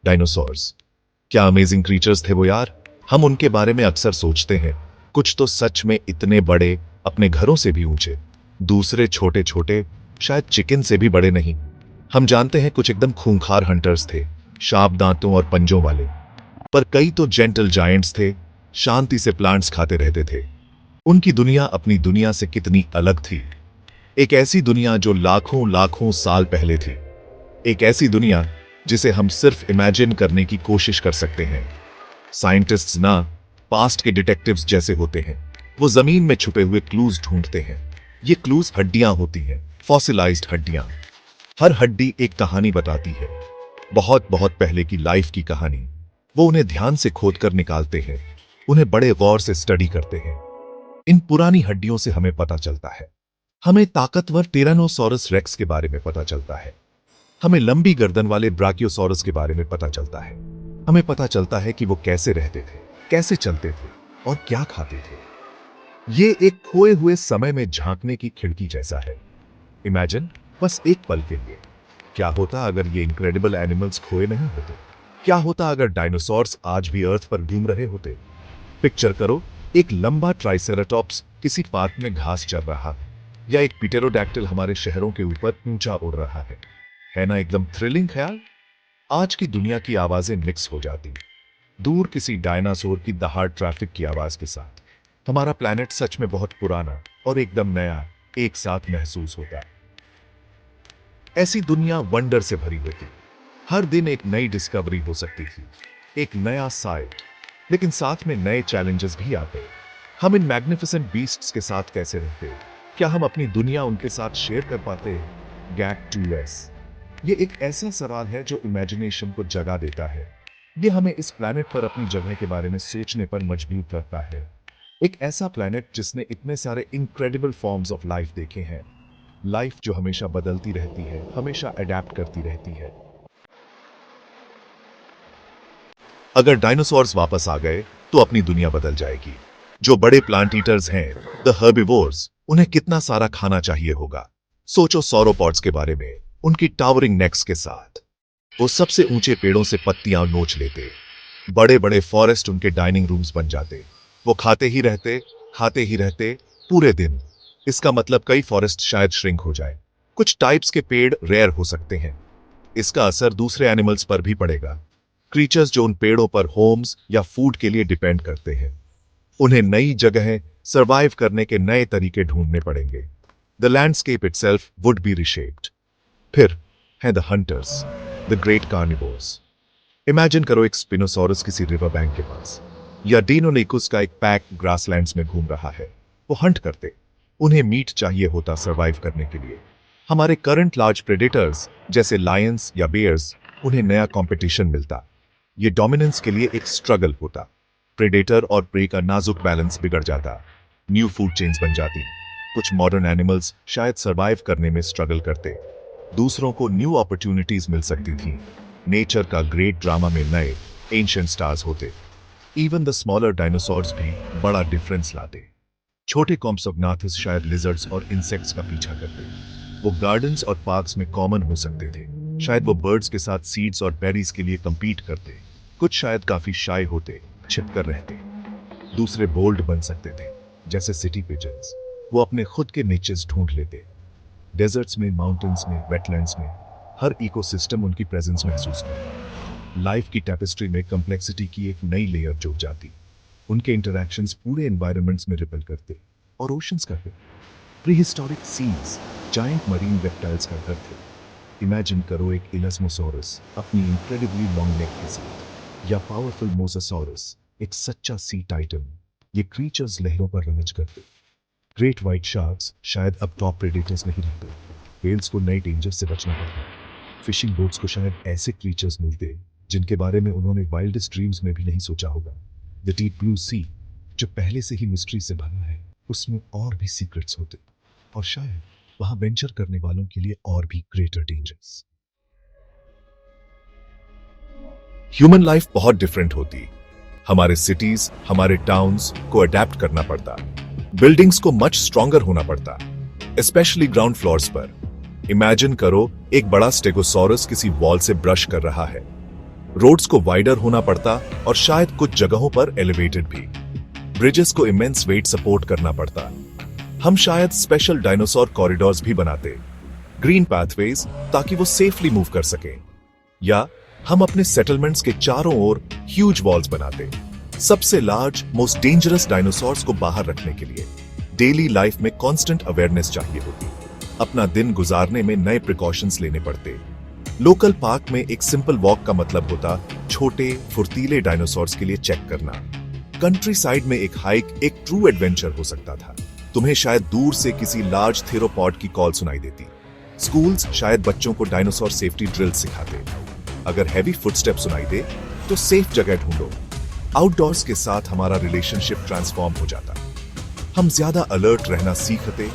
Dinosaurs, क्या amazing creatures थे वो यार। हम उनके बारे में अक्सर सोचते हैं, कुछ तो सच में इतने बड़े, अपने घरों से भी ऊंचे, दूसरे छोटे छोटे, शायद चिकन से भी बड़े नहीं। हम जानते हैं कुछ एकदम खूंखार हंटर्स थे, शार्प दांतों और पंजों वाले, पर कई तो जेंटल जायंट्स थे, शांति से प्लांट्स खाते रहते थे। उनकी दुनिया अपनी दुनिया से कितनी अलग थी। एक ऐसी दुनिया जो लाखों लाखों साल पहले थी। एक ऐसी दुनिया जिसे हम सिर्फ इमेजिन करने की कोशिश कर सकते हैं। साइंटिस्ट्स ना पास्ट के डिटेक्टिव्स जैसे होते हैं। वो जमीन में छुपे हुए क्लूज ढूंढते हैं। ये क्लूज हड्डियां होती हैं, फॉसिलाइज्ड हड्डियां। हर हड्डी एक कहानी बताती है, बहुत बहुत पहले की लाइफ की कहानी। वो उन्हें ध्यान से खोद कर निकालते हैं, उन्हें बड़े गौर से स्टडी करते हैं। इन पुरानी हड्डियों से हमें पता चलता है, हमें ताकतवर टिरानोसॉरस रेक्स के बारे में पता चलता है, हमें लंबी गर्दन वाले ब्राकियोसॉरस के बारे में पता चलता है, हमें पता चलता है कि वो कैसे रहते थे, कैसे चलते थे और क्या खाते थे। ये एक खोए हुए समय में झांकने की खिड़की जैसा है। इमेजिन, बस एक पल के लिए, क्या होता अगर ये इनक्रेडिबल एनिमल्स खोए नहीं होते? क्या होता अगर डायनासोर्स आज भी अर्थ पर घूम रहे होते? पिक्चर करो, एक लंबा ट्राइसेराटॉप्स किसी पार्क में घास चर रहा है, या एक पिटेरोडैक्टिल हमारे शहरों के ऊपर ऊंचा उड़ रहा है ना एकदम थ्रिलिंग ख्याल। आज की दुनिया की आवाजें मिक्स हो जाती, दूर किसी डायनासोर की दहाड़ ट्रैफिक की आवाज के साथ। हमारा प्लैनेट सच में बहुत पुराना और एकदम नया एक साथ महसूस होता है। ऐसी दुनिया वंडर से भरी हुई थी। हर दिन एक नई डिस्कवरी हो सकती थी, एक नया साइट, लेकिन साथ में नए चैलेंजेस भी आते। हम इन मैग्निफिसेंट बीस्ट्स के साथ कैसे रहते? क्या हम अपनी दुनिया उनके साथ शेयर कर पाते? गैक 2S, ये एक ऐसा सवाल है जो इमेजिनेशन को जगा देता है। ये हमें इस प्लैनेट पर अपनी जगह के बारे में सोचने पर मजबूर करता है। एक ऐसा प्लैनेट जिसने इतने सारे इनक्रेडिबल फॉर्म्स ऑफ लाइफ देखे हैं, लाइफ जो हमेशा बदलती रहती है, हमेशा अडेप्ट करती रहती है। अगर डायनासोर्स वापस आ गए तो अपनी दुनिया बदल जाएगी। जो बड़े प्लांट ईटर्स हैं, द हर्बिवोर्स, उन्हें कितना सारा खाना चाहिए होगा। सोचो सौरोपॉड्स के बारे में, उनकी टावरिंग नेक्स के साथ। वो सबसे ऊंचे पेड़ों से पत्तियां नोच लेते, बड़े बड़े फॉरेस्ट उनके डाइनिंग रूम्स बन जाते। वो खाते ही रहते, खाते ही रहते, पूरे दिन। इसका मतलब कई फॉरेस्ट शायद श्रिंक हो जाए, कुछ टाइप्स के पेड़ रेयर हो सकते हैं। इसका असर दूसरे एनिमल्स पर भी पड़ेगा, क्रीचर्स जो उन पेड़ों पर होम्स या फूड के लिए डिपेंड करते हैं। उन्हें नई जगहें, सर्वाइव करने के नए तरीके ढूंढने पड़ेंगे। The landscape itself would be reshaped. फिर हैं the hunters, the great carnivores. Imagine करो एक स्पिनोसॉरस किसी रिवर बैंक के पास, या डिनोनिकुस का एक पैक ग्रासलैंड्स में घूम रहा है। वो हंट करते, उन्हें मीट चाहिए होता सर्वाइव करने के लिए। हमारे करंट लार्ज प्रेडेटर्स जैसे लायंस या बेयर्स, उन्हें नया कंपटीशन मिलता। ये डोमिनेंस के लिए एक स्ट्रगल होता। प्रेडेटर और प्रे का नाजुक बैलेंस बिगड़ जाता, न्यू फूड चेन्स बन जाती। कुछ मॉडर्न एनिमल्स शायद सर्वाइव करने में स्ट्रगल करते, दूसरों को न्यू अपॉर्चुनिटीज मिल सकती थी। नेचर का ग्रेट ड्रामा में नए एंशिएंट स्टार्स होते। इवन द स्मॉलर डायनासोर्स भी बड़ा डिफरेंस लाते। छोटे कॉम्सोग्नाथस शायद लिजर्ड्स और इंसेक्ट्स का पीछा करते। वो गार्डन्स और पार्क्स में कॉमन हो सकते थे। शायद वो बर्ड्स के साथ सीड्स और बेरीज के लिए compete करते। कुछ शायद काफी शाय होते, छिपकर रहते। दूसरे बोल्ड बन सकते थे, जैसे सिटी पिजन्स। वो अपने खुद के निचेस ढूंढ लेते। डेजर्ट्स में, माउंटेन्स में, वेटलैंड्स में, हर इकोसिस्टम उनकी प्रेजेंस महसूस करता। लाइफ की टैपेस्ट्री में कम्प्लेक्सिटी की एक नई लेयर जुड़ जाती। उनके इंटरैक्शंस पूरे एनवायरनमेंट्स में रिपल करते और ओशंस का फिर prehistoric seas, giant marine reptiles का घर थे। इमेजिन करो एक इलास्मोसॉरस अपनी इनक्रेडिबली लॉन्ग नेक के साथ, या पावरफुल मोसासॉरस, एक सच्चा सी टाइटन। ये क्रीचर्स लहरों पर राज करते। ग्रेट व्हाइट शार्क्स शायद अब टॉप प्रेडेटर्स नहीं रहते। व्हेल्स को नए डेंजर से बचना पड़ता। फिशिंग बोट्स को शायद ऐसे क्रीचर्स मिलते जिनके बारे में उन्होंने वाइल्डेस्ट ड्रीम्स में भी नहीं सोचा होगा। द डीप ब्लू सी, जो पहले से ही मिस्ट्री से भरा है, उसमें और भी सीक्रेट्स होते, और शायद वहां वेंचर करने वालों के लिए और भी ग्रेटर डेंजर्स। ह्यूमन लाइफ बहुत डिफरेंट होती। हमारे सिटीज, हमारे टाउन्स को अडेप्ट करना पड़ता। बिल्डिंग्स को मच स्ट्रॉन्गर होना पड़ता, स्पेशली ग्राउंड फ्लोर्स पर। इमेजिन करो एक बड़ा स्टेगोसॉरस किसी वॉल से ब्रश कर रहा है। रोड्स को वाइडर होना पड़ता और शायद कुछ जगहों पर एलिवेटेड भी। ब्रिजेस को इमेंस वेट सपोर्ट करना पड़ता। हम शायद स्पेशल डायनासोर कॉरिडोर्स भी बनाते, ग्रीन पाथवेज, ताकि वो सेफली मूव कर सकें। या हम अपने सेटलमेंट्स के चारों ओर ह्यूज वॉल्स बनाते, सबसे लार्ज मोस्ट डेंजरस डायनासोर्स को बाहर रखने के लिए। डेली लाइफ में कांस्टेंट अवेयरनेस चाहिए होती, अपना दिन गुजारने में नए प्रिकॉशंस लेने पड़ते। लोकल पार्क में एक सिंपल वॉक का मतलब होता छोटे फुर्तीले डायनासोर्स के लिए चेक करना। कंट्री साइड में एक हाइक एक ट्रू एडवेंचर हो सकता था। तुम्हें शायद दूर से किसी लार्ज थेरोपॉड की कॉल सुनाई देती। स्कूल्स शायद बच्चों को डायनासोर सेफ्टी ड्रिल सिखाते। अगर हैवी फुटस्टेप सुनाई दे तो सेफ जगह ढूंढो। आउटडोर्स के साथ हमारा रिलेशनशिप ट्रांसफॉर्म हो जाता। हम ज्यादा अलर्ट रहना सीखते,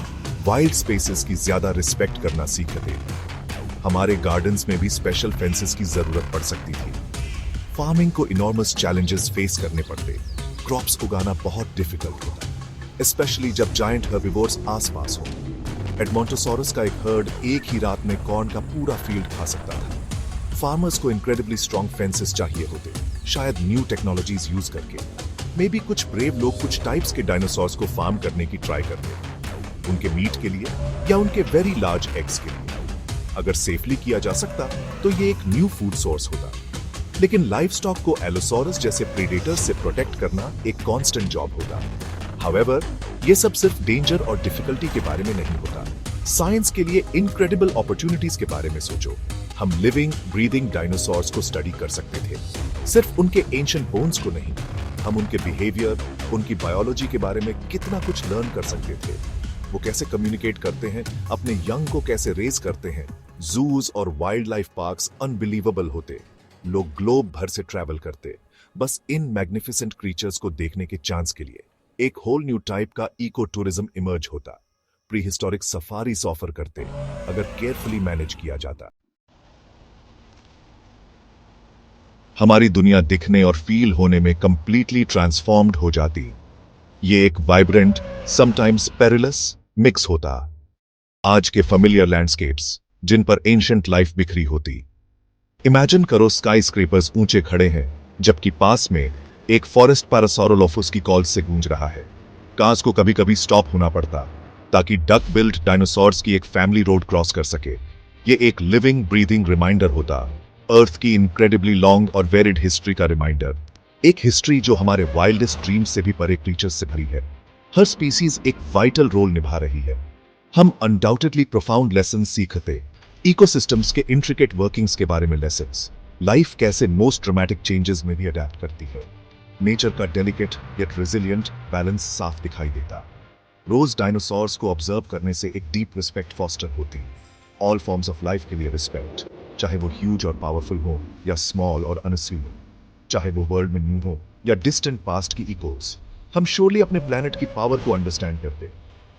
वाइल्ड स्पेसेस की ज्यादा रिस्पेक्ट करना सीखते। हमारे गार्डन्स में भी स्पेशल फेंसेस की जरूरत पड़ सकती थी। फार्मिंग को इनॉर्मस चैलेंजेस फेस करने पड़ते। क्रॉप्स उगाना बहुत डिफिकल्ट होता, स्पेशली जब जायंट हर्बिवोर्स आसपास हो। एडमोंटोसॉरस का एक हर्ड एक ही रात में कॉर्न का पूरा फील्ड खा सकता था। फार्मर्स को इनक्रेडिबली स्ट्रॉन्ग फेंसेस चाहिए होते, शायद न्यू टेक्नोलॉजीज यूज करके। मे बी कुछ ब्रेव लोग कुछ टाइप्स के डायनासोर्स को फार्म करने की ट्राई करते, उनके मीट के लिए या उनके वेरी लार्ज एग्स के लिए। अगर सेफली किया जा सकता तो ये एक न्यू फूड सोर्स होता। लेकिन लाइफ स्टॉक को एलोसोरस जैसे प्रेडेटर्स से प्रोटेक्ट करना एक कांस्टेंट जॉब होता। हाउएवर, ये सब सिर्फ डेंजर और डिफिकल्टी के बारे में नहीं होता। साइंस के लिए इनक्रेडिबल अपॉर्चुनिटीज के बारे में सोचो। हम लिविंग ब्रीदिंग डायनासोर्स को स्टडी कर सकते थे, सिर्फ उनके एंशिएंट बोन्स को नहीं। हम उनके बिहेवियर, उनकी बायोलॉजी के बारे में कितना कुछ लर्न कर सकते थे। वो कैसे कम्युनिकेट करते हैं, अपने यंग को कैसे रेज करते हैं। जूज और वाइल्ड लाइफ पार्क्स अनबिलीवेबल होते। लोग ग्लोब भर से ट्रैवल करते बस इन मैग्निफिसेंट क्रीचर्स को देखने के चांस के लिए। एक होल न्यू टाइप का इको टूरिज्म इमर्ज होता। प्री हिस्टोरिक सफारीज ऑफर करते अगर केयरफुली मैनेज किया जाता। हमारी दुनिया दिखने और फील होने में कंप्लीटली ट्रांसफॉर्म्ड हो जाती। ये एक वाइब्रेंट, समटाइम्स पेरिलस मिक्स होता। आज के फेमिलियर लैंडस्केप्स जिन पर एंशिएंट लाइफ बिखरी होती। इमेजिन करो स्काई स्क्रेपर्स ऊंचे खड़े हैं जबकि पास में एक फॉरेस्ट पैरासौरोलोफस की कॉल से गूंज रहा है। कार्स को कभी कभी स्टॉप होना पड़ता ताकि डक बिल्ड डायनासोर्स की एक फैमिली रोड क्रॉस कर सके। ये एक लिविंग ब्रीदिंग रिमाइंडर होता, अर्थ की इनक्रेडिबली लॉन्ग और वेरिड हिस्ट्री का रिमाइंडर। एक हिस्ट्री जो हमारे वाइल्डेस्ट ड्रीम्स से भी परे क्रीचर्स से भरी है। हर स्पीसीज एक वाइटल रोल निभा रही है। हम अनडाउटेडली प्रोफाउंड लेसन सीखते, इकोसिस्टम्स के इंट्रिकेट वर्किंग्स के बारे में लेसन्स। लाइफ कैसे मोस्ट ड्रामेटिक चेंजेस में भी अडेप्ट करती है। नेचर का डेलिकेट येट रेजिलिएंट बैलेंस साफ दिखाई देता। रोज डायनासोर्स को ऑब्जर्व करने से एक डीप रिस्पेक्ट फॉस्टर होती। ऑल फॉर्म्स ऑफ लाइफ के लिए रिस्पेक्ट, चाहे वो ह्यूज और पावरफुल हो या स्मॉल और अनअस्यूमिंग, चाहे वो वर्ल्ड में न्यू हो या डिस्टेंट पास्ट की इकोस। हम श्योरली अपने प्लेनेट की पावर को अंडरस्टैंड करते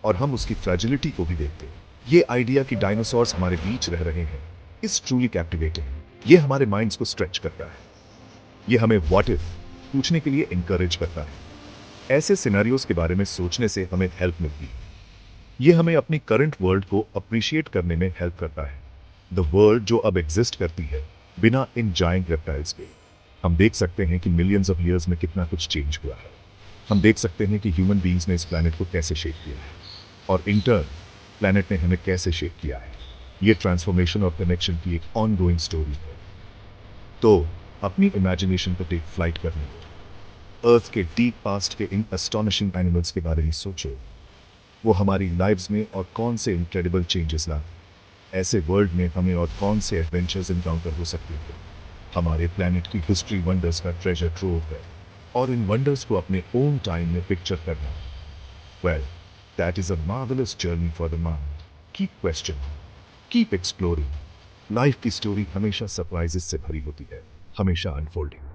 और हम उसकी फ्रेजिलिटी को भी देखते। ये आइडिया कि डायनासोर्स हमारे बीच रह रहे हैं इज ट्रूली कैप्टिवेटिंग। ये हमारे माइंड्स को स्ट्रेच करता है। ये हमें व्हाट इफ पूछने के लिए इंकरेज करता है। ऐसे सिनेरियोस के बारे में सोचने से हमें हेल्प मिलती है। ये हमें अपनी करंट वर्ल्ड को अप्रिशिएट करने में हेल्प करता है। द वर्ल्ड जो अब एग्जिस्ट करती है बिना इन जायंट रेप्टाइल्स के। हम देख सकते हैं कि मिलियंस ऑफ ईयर्स में कितना कुछ चेंज हुआ है। हम देख सकते हैं कि ह्यूमन बीइंग्स ने इस प्लैनेट को कैसे शेप किया है और इंटर्न प्लैनेट ने हमें कैसे शेप किया है। ये ट्रांसफॉर्मेशन और कनेक्शन की एक ऑनगोइंग स्टोरी है। तो अपनी इमेजिनेशन को टेक फ्लाइट करने दो। अर्थ के डीप पास्ट के इन एस्टोनिशिंग एनिमल्स के बारे में सोचो। वो हमारी लाइव्स में और कौन से इनक्रेडिबल चेंजेस ला। ऐसे वर्ल्ड में हमें और कौन से एडवेंचर्स इनकाउंटर हो सकते हैं। हमारे प्लैनेट की हिस्ट्री वंडर्स का ट्रेजर ट्रोव है और इन वंडर्स को अपने ओन टाइम में पिक्चर करना, well, that is a marvellous journey for the mind. Keep questioning, keep exploring. Life की स्टोरी हमेशा सरप्राइजेस से भरी होती है, हमेशा अनफोल्डिंग।